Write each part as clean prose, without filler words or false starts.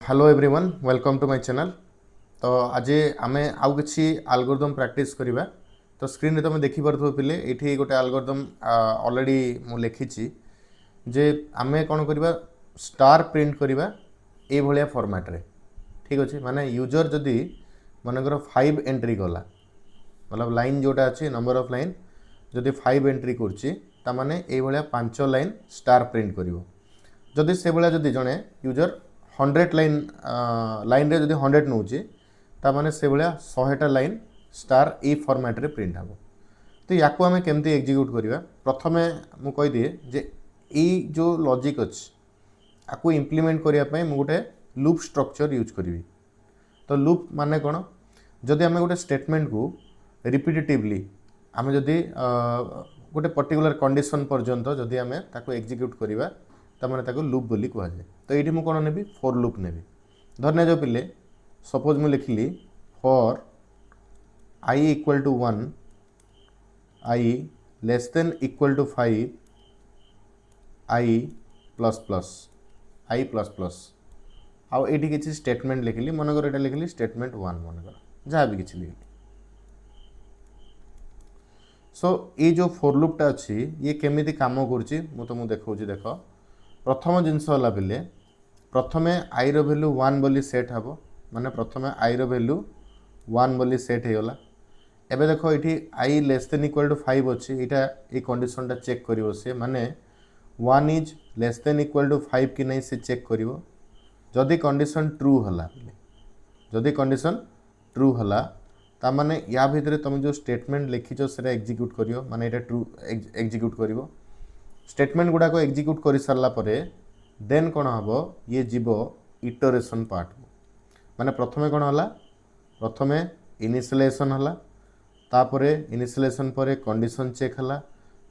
Hello everyone welcome to my channel. तो आज आम आउ कि एल्गोरिथम प्रैक्टिस करवा। तो स्क्रीन रे तुम देखि पारथो पिले एठी गोटे एल्गोरिथम ऑलरेडी मु लिखी जे आम कौन करवा स्टार प्रिंट करवा ए भलिया फॉर्मेट रे। ठीक अच्छे माने यूजर जदि मनकर 5 एंट्री कला मतलब लाइन जोटा अच्छी नंबर ऑफ लाइन जदि 5 एंट्री करछि ता माने ए भलिया 5 लाइन स्टार प्रिंट करिवो। जदि से भलिया जदि जणे यूजर 100 लाइन लाइन रे जदि 100 नौचे ता माने से भलिया 100टा लाइन स्टार ए फॉर्मेट रे प्रिंट हबो। तो याकू आमे केमती एग्जीक्यूट करिवा प्रथमे मु कहि दिए जे ए जो लॉजिक अछि आकू इंप्लीमेंट करिया पय मु गोटे लूप स्ट्रक्चर यूज करिवि। तो लूप माने कोन जदि आमे गोटे स्टेटमेंट को रिपीटेटिवली आमे जदि गोटे पर्टिकुलर कंडीशन पर्यंत जदि आमे ताको एग्जीक्यूट करिवा ता माने ताको लूप बोली कहा जाए। तो ये मुझे कौन नेबी फॉर लूप नेबी। धरने जो पिले सपोज मुझे लिखिली for i equal to 1 i less than equal to 5 i plus plus i plus plus आउ ये किसी स्टेटमेंट लिखिली मनकर ये लिखिली स्टेटमेंट 1 मनकर जहाँ भी किसी लिखिली। सो ये जो फॉर लूपटा अच्छी ये केमिति काम करुच्ची मु तुमको देखा देख। प्रथम जिनस पिले प्रथमे आई रो वैल्यू 1 बोली सेट हम माने प्रथमे आई रो वैल्यू 1 बोली सेट हो गला। एबे देखो ये आई लेस देन इक्वल टू 5 अच्छी यहाँ ये कंडीशनटा चेक करिवो से माने 1 is less than equal to 5 कि नहीं से चेक करिवो। जदि कंडीशन ट्रू हला जदि कंडीशन ट्रू हला ता माने या भितर तुम जो स्टेटमेंट लिखिछो सेटा एग्जीक्यूट करिवो माने एटा ट्रू एग्जीक्यूट करिवो। स्टेटमेंट गुडा को एग्जीक्यूट कर सारा परे देन कौन हम ये जीव इटरेशन पार्ट माने प्रथमे कौन हला प्रथमे इनिशियलाइजेशन हला तापरे इनिशियलाइजेशन परे कंडीशन चेक हला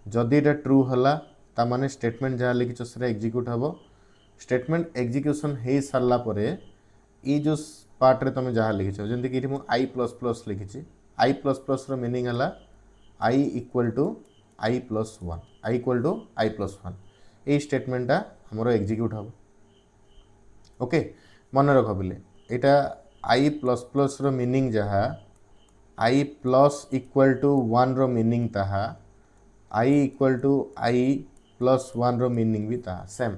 जदि एटा ट्रू हला ता माने स्टेटमेंट जहाँ लिखिछो सेटा एग्जीक्यूट हबो। स्टेटमेंट एग्जीक्यूशन हो सारा परे ये जो पार्ट रे तुम जहाँ लिखिछो जेंति कि मु आई प्लस प्लस लिखिछि आई प्लस प्लस रो मीनिंग हला i equal to i plus 1 i equal to i plus 1 ये स्टेटमेंटा हमर एग्जीक्यूट हम। ओके मन रख बिले यहाँ आई प्लस प्लस रो मीनिंग जहाँ आई प्लस इक्वल टू 1 रो मीनिंग ताहा i equal to i plus 1 रो मीनिंग भी ताहा सेम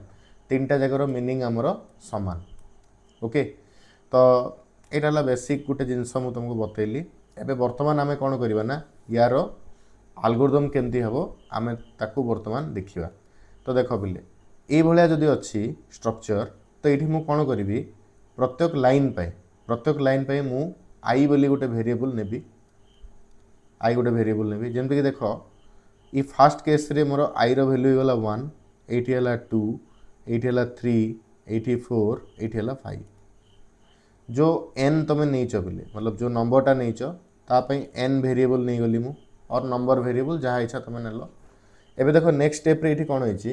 तीनटा जगह मीनिंग आमर समान। ओके तो यहाँ बेसिक गोटे जिनस मुझे तुमको बतैली। एबे वर्तमान आमे कौन करवा ना यार एल्गोरिथम केमती हम आमे ताकू वर्तमान देखिबा। तो देख बिले ये भलिया जदि अच्छी स्ट्रक्चर तो ये मुझे कौन करी प्रत्येक लाइन पे मु आई बोली गोटे वेरिएबल नेबी आई गोटे वेरिएबल नेबी जेमति कि देख ये फास्ट केस रे मोर आई रो वैल्यू गला 1 एटी हला 2 एटी हला 3 एटी 4 एटी हला 5 जो एन तुम नहींच बिले मतलब जो नंबरटा नहींच तापई एन वेरिएबल नहीं गली मु और नंबर वेरिएबल जहाँ इच्छा तुम नेल। एबे देखो नेक्स्ट स्टेप रे इठी कौन होइछि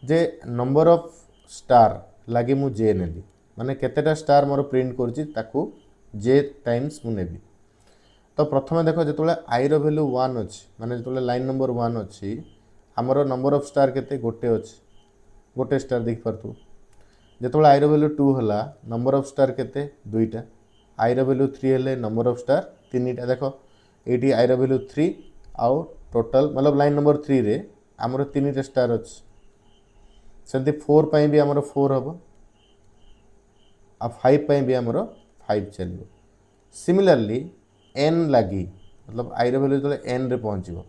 जे नंबर ऑफ स्टार लगे मु जे नेली माने केतेटा स्टार मोर प्रिंट करछि ताकू जे टाइम्स मु नेबी। तो प्रथमे देखो जेतोले आई रो वैल्यू 1 अछि माने जेतोले लाइन नंबर 1 अछि हमरो नंबर ऑफ स्टार केते गोटे अछि गोटे स्टार देख परतु। जेतोले आई रो वैल्यू 2 हला नंबर ऑफ स्टार केते दुईटा आई रो वैल्यू 3 हेले नंबर ऑफ स्टार तीनटा। देखो एटी आई रो वैल्यू 3 आउ टोटल मतलब लाइन नंबर 3 रे हमरो तीनटा स्टार अछि सेंती 4 पई भी हमरो 4 हबो आ 5 पई भी हमरो 5 चलियो। सिमिलरली n लगी मतलब आई रो वैल्यू तो n रे पहुंचबो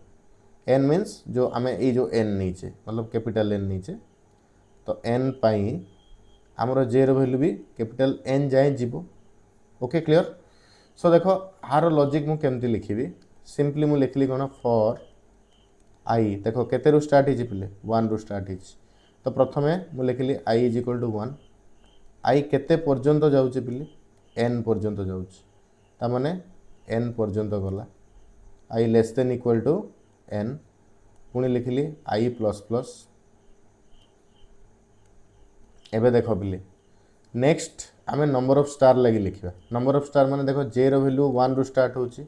n मींस जो हमें ए जो n नीचे मतलब कैपिटल n नीचे तो n पई हमरो j रो वैल्यू भी कैपिटल n जाए जीवो। Okay clear. सो देखो हार लॉजिक मु केमती लिखिबी सिंपली मु लिखली कोन फॉर आई देखो केते रु स्टार्ट हिज पिले 1 रु स्टार्ट हिज। तो प्रथमे मु लिखली आई इज इक्वल टू 1 आई केते पर्यंत जाउची पिले n पर्यंत जाउची ता माने n पर्यंत गला i less than equal to n पुणी लिखली आई प्लस प्लस। एबे देखो पिले नेक्स्ट आमे नंबर ऑफ स्टार लगी लिखिबा नंबर ऑफ स्टार माने देखो जे रो वैल्यू 1 रु स्टार्ट होची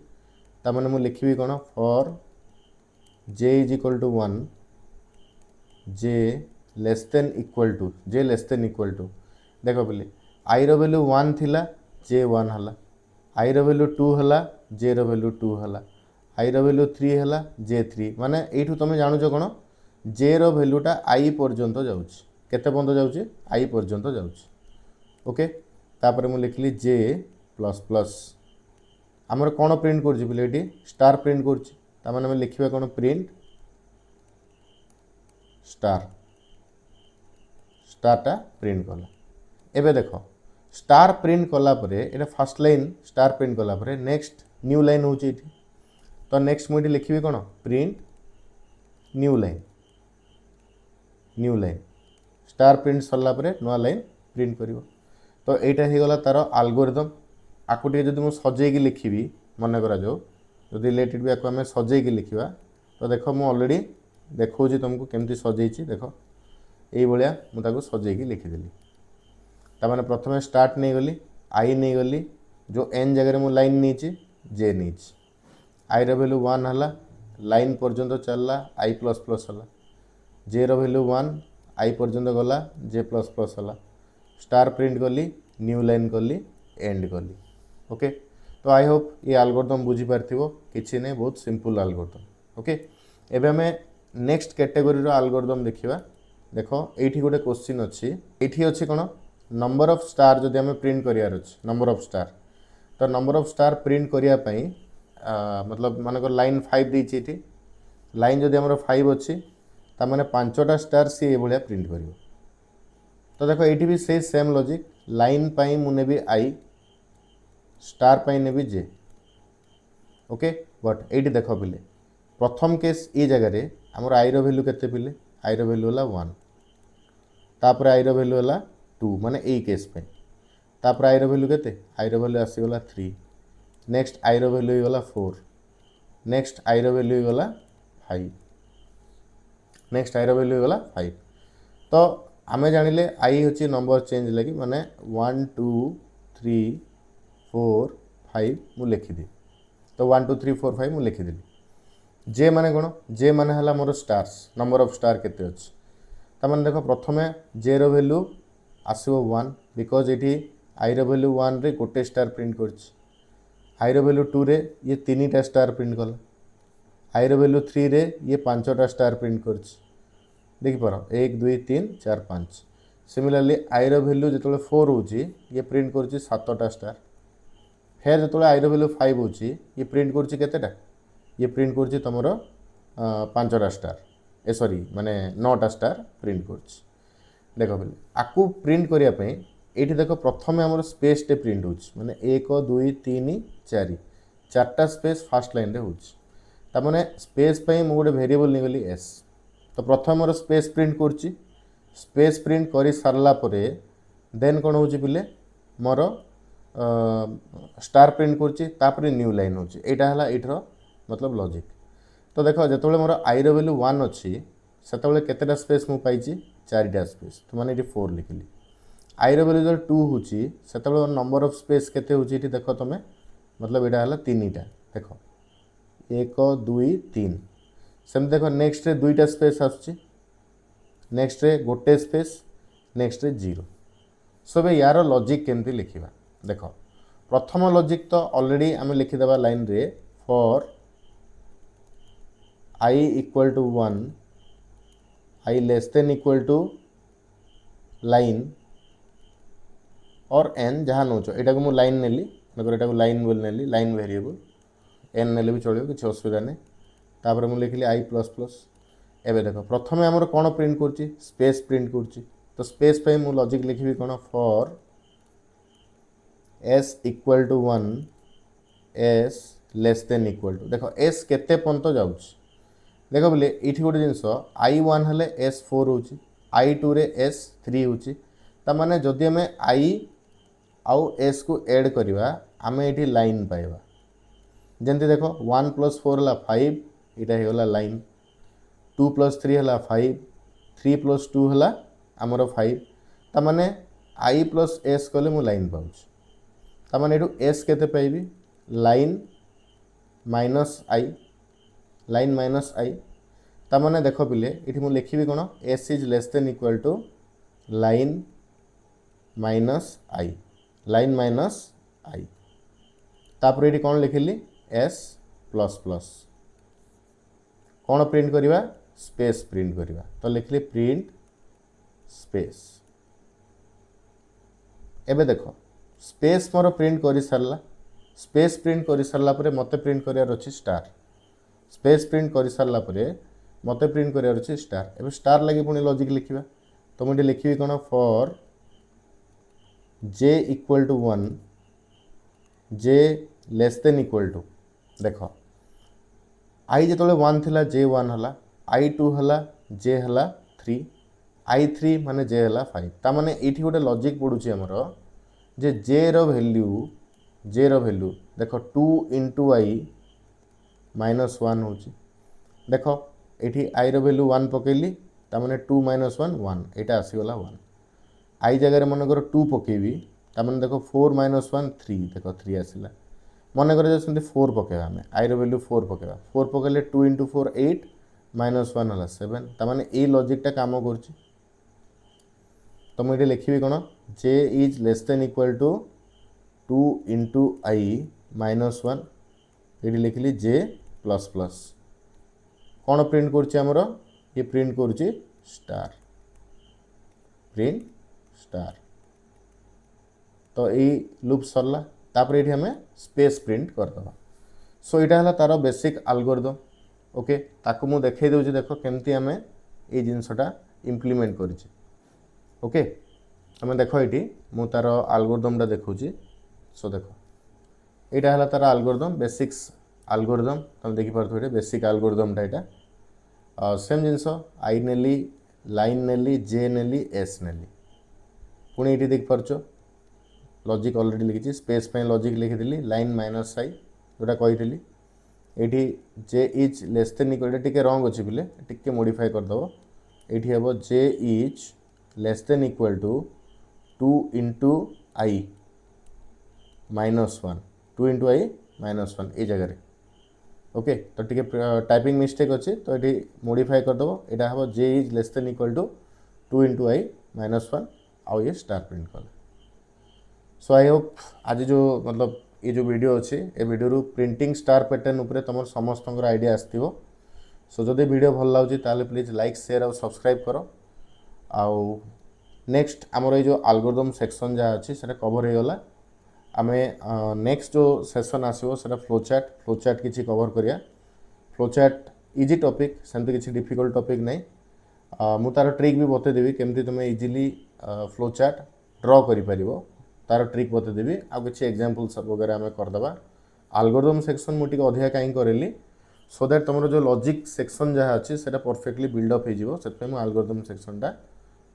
ता माने मु लिखिबी कोन for j is equal to 1 j less than equal to देख बोले आई रो वैल्यू 1 थिला जे 1 हला, आई रो वैल्यू 2 हला जे रो वैल्यू 2 हला, आई रो वैल्यू 3 हला जे 3 माने एठू तुम जानुछ कोन जे रो वैल्यूटा आई पर्यंत जाउछ केते पर्यंत जाउछ आई पर्यंत जाउछ ओके तापर मु लिखली जे प्लस प्लस हमर कोन प्रिंट करछि बोले एटी स्टार प्रिंट करछि ता माने हम लिखिबा कोन प्रिंट स्टार स्टारटा प्रिंट कला एबे देखो स्टार प्रिंट कला परे एटा फर्स्ट लाइन स्टार प्रिंट कला परे नेक्स्ट न्यू लाइन होछि एटी तो नेक्स्ट मुझे लिखी कौन print new line star print सरला परे नुआ लाइन प्रिंट करिवो तो एटा हे गला तार एल्गोरिथम आकु टे जदि मु सजै के लिखिबी मन करा जो जदि रिलेटेड भी आकु हमें सजै के लिखिबा तो देखो मु ऑलरेडी देखौजी तुमको केमती सजैछि देखो एई भलिया मु ताको सजै के लिखि देली ता माने प्रथमे स्टार्ट नै गली आई नै गली जो एन जगह रे मु लाइन नीची जे नीची आई रो वैल्यू 1 हला लाइन पर्यंत चलला आई प्लस प्लस हला जे रो वैल्यू 1 आई पर्यंत गला जे प्लस प्लस हला स्टार प्रिंट कली न्यू लाइन कली एंड कली ओके तो आई होप ये एल्गोरिथम बुझी पारथिबो किछि नै बहुत सिंपल एल्गोरिथम ओके एबे हमें नेक्स्ट कैटेगरी रो एल्गोरिथम देखिबा देखो एठी गोटे क्वेश्चन अछि एठी अछि कोन नंबर ऑफ स्टार जदि हमें प्रिंट करियार अछि नंबर ऑफ स्टार तो नंबर ऑफ स्टार प्रिंट करिया पई मतलब मानक लाइन 5 दी थी लाइन जदि हमर 5 अच्छी ता माने 5टा स्टार सी ए भलिया प्रिंट करिवो तो देखो एठी भी से सेम लॉजिक लाइन पाई मु नेबी आई स्टार पाई नेबी जे ओके बट एठी देखो पिले प्रथम केस ए जगह रे हमर आई रो वैल्यू केते पिले आई रो वैल्यू होला 1 तापर आई रो वैल्यू होला 2 माने ए केस पे तापर आई रो वैल्यू केते आई रो वैल्यू आसी होला 3 नेक्स्ट आई रो वैल्यू गला 4 नेक्स्ट आई रो वैल्यू गला 5 नेक्स्ट आई रो वैल्यू गला 5 तो आमे जानिले आई होची नंबर चेंज लगी माने 1 2 3 4 5 मु लिखि दी तो 1 2 3 4 5 मु लिखि देली जे माने कोन जे माने हला मोर स्टार्स नंबर ऑफ स्टार केते अछि ता माने देखो प्रथमे जे रो वैल्यू आसीबो 1 बिकॉज़ एठी आई रो वैल्यू 1 रे गोटे स्टार प्रिंट करछि आई रो वैल्यू 2 रे ये 3टा स्टार प्रिंट कला आई रो वैल्यू 3 रे ये 5टा स्टार प्रिंट करछि देखि पारो 1 2 3 4 5 सिमिलरली आई रो वैल्यू जतले 4 होची ये प्रिंट करछि 7टा स्टार फिर जतले आई रो वैल्यू 5 होची ये प्रिंट करछि केतेटा ये प्रिंट करछि तमरो 5टा स्टार ए सॉरी माने 9टा स्टार प्रिंट करछि देखो बेले आकु प्रिंट करिया पई एठी देखो प्रथमे हमर स्पेस टे प्रिंट होछ माने 1 2 3 4 चारटा स्पेस फर्स्ट लाइन रे होछ ता माने स्पेस पई मु गोटे वेरिएबल निगली s तो प्रथम मोर स्पेस प्रिंट करछि स्पेस प्रिंट करि सरला परे देन कोन होछि बिले मोर स्टार प्रिंट करछि तापरे न्यू लाइन होछि एटा हला एठरो मतलब लॉजिक तो देखो जतबेले मोर आई रो वैल्यू 1 अछि सेतबेले केतेटा स्पेस मु पाइछि 4टा स्पेस तो माने एठी 4 लिखली आई रो वैल्यू 2 होची सेतबेले नंबर ऑफ स्पेस केते होची एठी देखो तमे मतलब एटा हला 3टा देखो 1 2 3 सेम देखो नेक्स्ट रे 2टा स्पेस आछी नेक्स्ट रे गोटे स्पेस नेक्स्ट रे 0 सबे यार लॉजिक केमती लिखिबा देखो प्रथम लॉजिक तो ऑलरेडी आमे लिखि देबा लाइन रे for I equal to 1 I less than equal to line और n जहाँ नौच एटा को मु लाइन नेली मतलब एटा को लाइन बोल नेली लाइन वेरिएबल n नेले भी चलियो किछ असुविधा नै तापर मु लिखली i प्लस प्लस एबे देखो प्रथमे हमर कोन प्रिंट करछि स्पेस प्रिंट करछि तो स्पेस पे मु लॉजिक लिखबी कोन for s equal to 1 s less than equal to देखो s केते पंत जाउछ देखो बोले एठी गोटे जिंस i1 हले s4 होछि i2 रे s3 होछि ता माने जदि हमें i आउ s को ऐड करिवा हमें एठी लाइन पाइबा जेंति देखो 1 + 4 हला 5 इटा हे होला लाइन 2 + 3 हला 5 3 + 2 हला हमरो 5 ता माने i + s कले मु लाइन पाउछ ता माने एठू s केते पाइबी line minus i line minus i ता माने देखो पिले एठी मु लिखिबी कोन s is less than equal to line minus i line minus i तापर ये कौन लिखिली एस प्लस प्लस कौन प्रिंट करवा स्पेस प्रिंट करवा तो लिखली प्रिंट स्पेस एबे देखो स्पेस मोर प्रिंट कर सारा स्पेस प्रिंट कर सारा मत प्रिंट करार अच्छी स्टार स्पेस प्रिंट कर सारा मत प्रिंट करार अच्छी स्टार एबे स्टार लगे पुणी लॉजिक लिखा तो मुझे लिखी कौन for J equal to 1 J less than equal to देख आई जो 1 थिला जे 1 हला आई 2 हला जे हला 3 आई 3 माने जे हला 5 ता माने एठी गोटे लॉजिक पड़ुची हमर जे जे रो वैल्यू देख 2 इंटू आई माइनस 1 होची देख एठी आई रो वैल्यू 1 पकेली ता माने 2 माइनस 1 1 एटा आसीगला 1 आई जगह मन कर 2 पकेबी ता माने देखो 4 माइनस 1 3 देख 3 आसीला मन कर जैसे 4 पकेबा हमें आई रो वैल्यू 4 पकेबा 4 पकेले 2 इंटू 4 8 माइनस 1 हला 7 ता माने ए लॉजिकटा काम करची तो मुझे लिखी कौन j is less than equal to 2 into i minus 1 ये लिखली जे प्लस प्लस कौन प्रिंट करमर ये प्रिंट करुच्ची स्टार प्रिंट स्टार तो ये लूप सरला तापर ये हमें स्पेस प्रिंट करदे सो यहाँ है तार बेसिक एल्गोरिथम ओके ताकू मु देखई दूसरी देख केमती आम ये जिनसटा इम्प्लीमेंट करिछि ओके आम देख ये मु तार एल्गोरिथम देखुची सो देख यहाँ है तार एल्गोरिथम बेसिक्स एल्गोरिथम तुम देखिपे बेसिक एल्गोरिथमटा यहाँ सेम जिनस आई नेली लाइन नेली जे नेली एस नेली पुणी ये देखिपार लॉजिक ऑलरेडी लिखी स्पेस पे लॉजिक लिखिदी लाइन माइनस आई जोटा कही ये j is less than equal to रंग अच्छे बोले टे मॉडिफाई करदेव ये हम j is less than equal to 2 into i minus 1 2 into i minus 1 ये जगह ओके तो टी टाइपिंग मिस्टेक अच्छे तो ये मॉडिफाई करदेव यहाँ हम j is less than equal to 2 into i minus 1 आउ ये स्टार प्रिंट कले सो आई होप आज जो मतलब ये जो वीडियो अच्छे ये वीडियो प्रिंटिंग स्टार पैटर्न उपरे तुम समस्त आइडिया आसो सो जदि वीडियो भल लगे ताले प्लीज लाइक शेयर और सब्सक्राइब करो आउ नेक्स्ट आमर ये जो एल्गोरिथम सेक्शन जहाँ अच्छी से कवर हो गला आम नेक्स्ट जो सेशन आसो से फ्लोचार्ट किसी कवर करिया फ्लोचार्ट इजी टॉपिक सेमती किसी डिफिकल्ट टॉपिक नहीं मु तार ट्रिक भी बतेदेवी केमती तुम इजिली फ्लोचार्ट ड्रॉ कर तार ट्रिक बतेदेवी आउ किसी एग्जांपल्स वगैरह आम करदे एल्गोरिथम सेक्शन मुझे अधिका कहीं करेली सो दैट तुम जो लॉजिक सेक्शन जहाँ अच्छी से परफेक्टली बिल्डअप हो एल्गोरिथम सेक्शनटा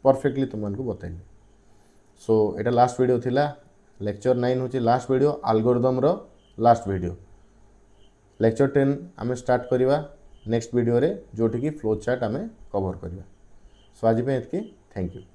परफेक्टली तुमको बताइली सो यहाँ लास्ट वीडियो थिला लेक्चर 9 हूँ लास्ट वीडियो एल्गोरिथम रो लास्ट वीडियो लेक्चर 10 आम स्टार्ट करवा नेक्स्ट वीडियो रे जोटि की फ्लो चार्ट आम कवर करवा सो आज थैंक यू।